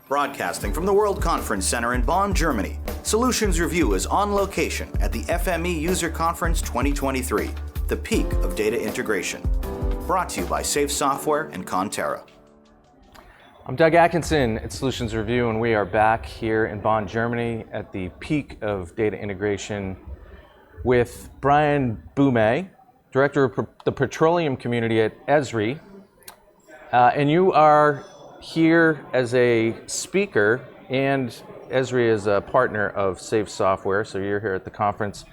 Broadcasting from the World Conference Center in Bonn, Germany, Solutions Review is on location at the FME User Conference 2023, the peak of data integration. Brought to you by Safe Software and Terra. I'm Doug Atkinson at Solutions Review, and we are back here in Bonn, Germany at the peak of data integration with Brian Boulmay, Director of the Petroleum Community at Esri. And you are here as a speaker, and Esri is a partner of Safe Software, so you're here at the conference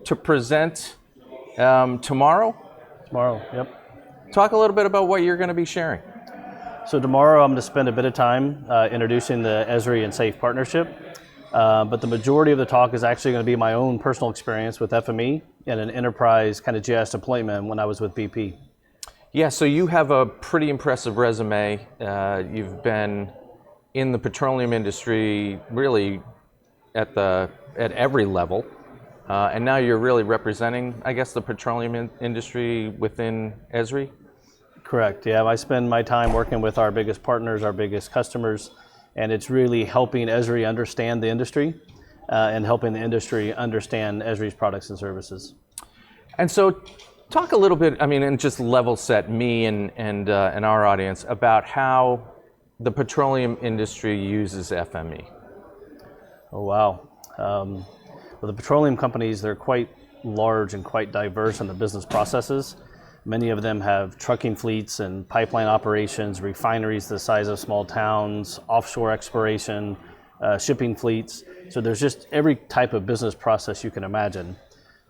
to present tomorrow? Tomorrow, yep. Talk a little bit about what you're going to be sharing. So tomorrow I'm going to spend a bit of time introducing the Esri and Safe partnership, but the majority of the talk is actually going to be my own personal experience with FME and an enterprise kind of GIS deployment when I was with BP. Yeah, so you have a pretty impressive resume. You've been in the petroleum industry really at every level, and now you're really representing, I guess, the petroleum industry within Esri? Correct, yeah. I spend my time working with our biggest partners, our biggest customers, and it's really helping Esri understand the industry and helping the industry understand Esri's products and services. And so, talk a little bit, and just level set me and our audience about how the petroleum industry uses FME. Oh, wow. Well, the petroleum companies, they're quite large and quite diverse in the business processes. Many of them have trucking fleets and pipeline operations, refineries the size of small towns, offshore exploration, shipping fleets. So there's just every type of business process you can imagine.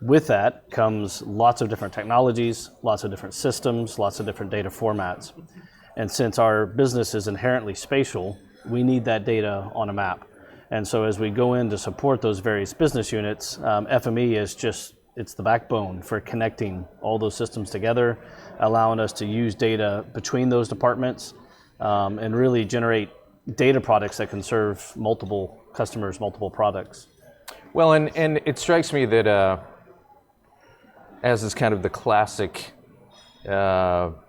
With that comes lots of different technologies, lots of different systems, lots of different data formats. And since our business is inherently spatial, we need that data on a map. And so as we go in to support those various business units, FME is it's the backbone for connecting all those systems together, allowing us to use data between those departments and really generate data products that can serve multiple customers, multiple products. Well, and it strikes me that as is kind of the classic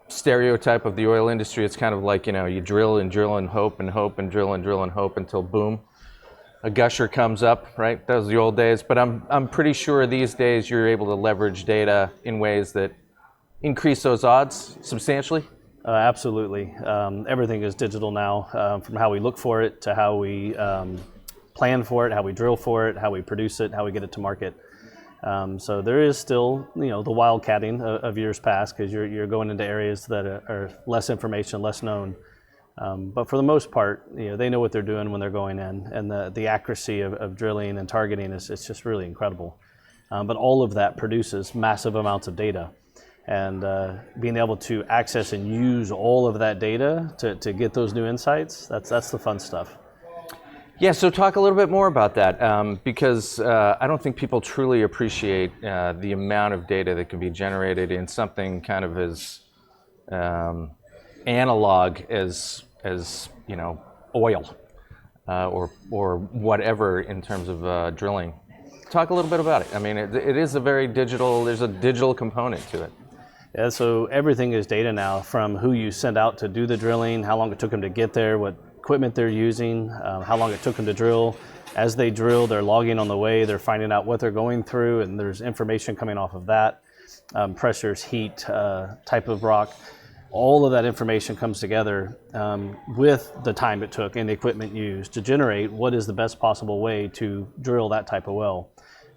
stereotype of the oil industry, it's kind of like, you drill and drill and hope and hope and drill and drill and hope until boom, a gusher comes up, right? That was the old days. But I'm pretty sure these days you're able to leverage data in ways that increase those odds substantially. Absolutely. Everything is digital now, from how we look for it to how we plan for it, how we drill for it, how we produce it, how we get it to market. So there is still, the wildcatting of years past, because you're going into areas that are less information, less known. But for the most part, they know what they're doing when they're going in, and the accuracy of drilling and targeting is just really incredible. But all of that produces massive amounts of data, and being able to access and use all of that data to get those new insights, that's the fun stuff. Yeah, so talk a little bit more about that, because I don't think people truly appreciate the amount of data that can be generated in something kind of as analog as oil or whatever in terms of drilling. Talk a little bit about it. It is a very digital, there's a digital component to it. Yeah, so everything is data now, from who you send out to do the drilling, how long it took them to get there, what equipment they're using, how long it took them to drill. As they drill, they're logging on the way, they're finding out what they're going through, and there's information coming off of that, pressures, heat, type of rock. All of that information comes together with the time it took and the equipment used to generate what is the best possible way to drill that type of well.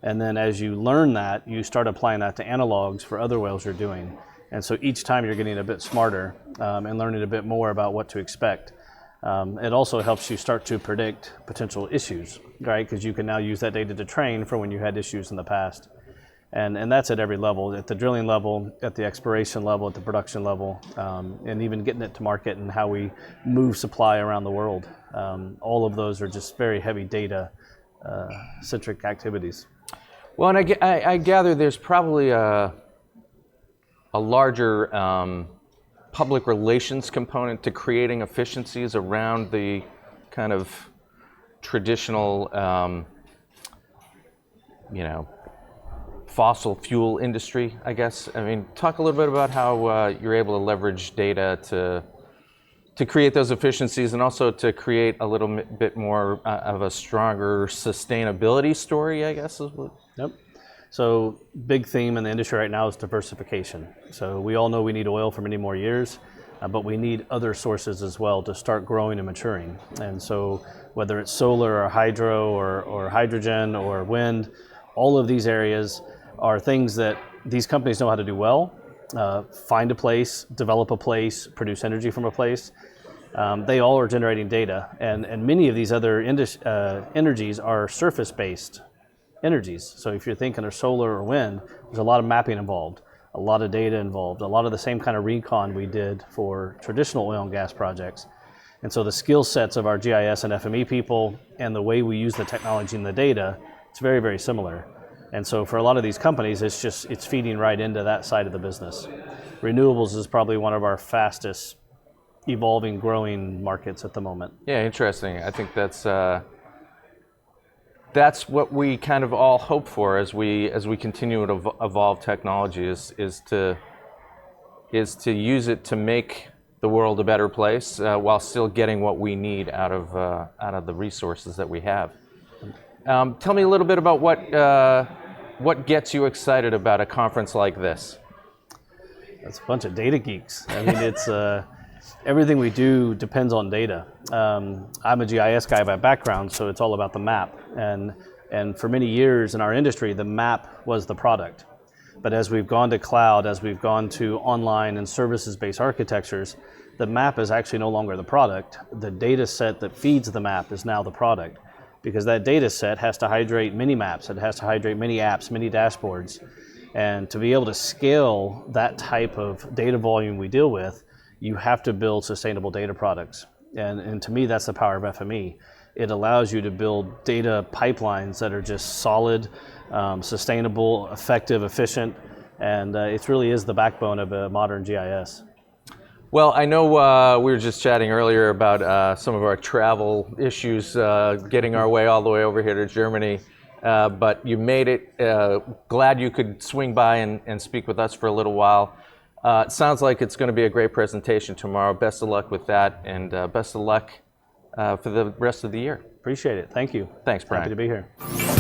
And then as you learn that, you start applying that to analogs for other wells you're doing. And so each time you're getting a bit smarter and learning a bit more about what to expect. It also helps you start to predict potential issues, right? Because you can now use that data to train for when you had issues in the past. And that's at every level, at the drilling level, at the exploration level, at the production level, and even getting it to market and how we move supply around the world. All of those are just very heavy data centric activities. Well, and I gather there's probably a larger public relations component to creating efficiencies around the kind of traditional, fossil fuel industry, I guess. Talk a little bit about how you're able to leverage data to to create those efficiencies and also to create a little bit more of a stronger sustainability story, I guess is what. Yep. So big theme in the industry right now is diversification. So we all know we need oil for many more years, but we need other sources as well to start growing and maturing. And so whether it's solar or hydro or hydrogen or wind, all of these areas are things that these companies know how to do well. Find a place, develop a place, produce energy from a place. They all are generating data, and many of these other energies are surface-based energies. So if you're thinking of solar or wind, there's a lot of mapping involved, a lot of data involved, a lot of the same kind of recon we did for traditional oil and gas projects. And so the skill sets of our GIS and FME people and the way we use the technology and the data, it's very, very similar. And so for a lot of these companies, it's feeding right into that side of the business. Renewables is probably one of our fastest evolving, growing markets at the moment. Yeah, interesting. I think that's what we kind of all hope for as we continue to evolve technology is to use it to make the world a better place while still getting what we need out of the resources that we have. Tell me a little bit about what gets you excited about a conference like this. That's a bunch of data geeks. I mean, it's everything we do depends on data. I'm a GIS guy by background, so it's all about the map. And for many years in our industry, the map was the product. But as we've gone to cloud, as we've gone to online and services-based architectures, the map is actually no longer the product. The data set that feeds the map is now the product, because that data set has to hydrate many maps, it has to hydrate many apps, many dashboards. And to be able to scale that type of data volume we deal with, you have to build sustainable data products. And to me, that's the power of FME. It allows you to build data pipelines that are just solid, sustainable, effective, efficient, and it really is the backbone of a modern GIS. Well, I know we were just chatting earlier about some of our travel issues, getting our way all the way over here to Germany, but you made it. Glad you could swing by and speak with us for a little while. It sounds like it's going to be a great presentation tomorrow. Best of luck with that, and best of luck for the rest of the year. Appreciate it. Thank you. Thanks, Brian. Happy to be here.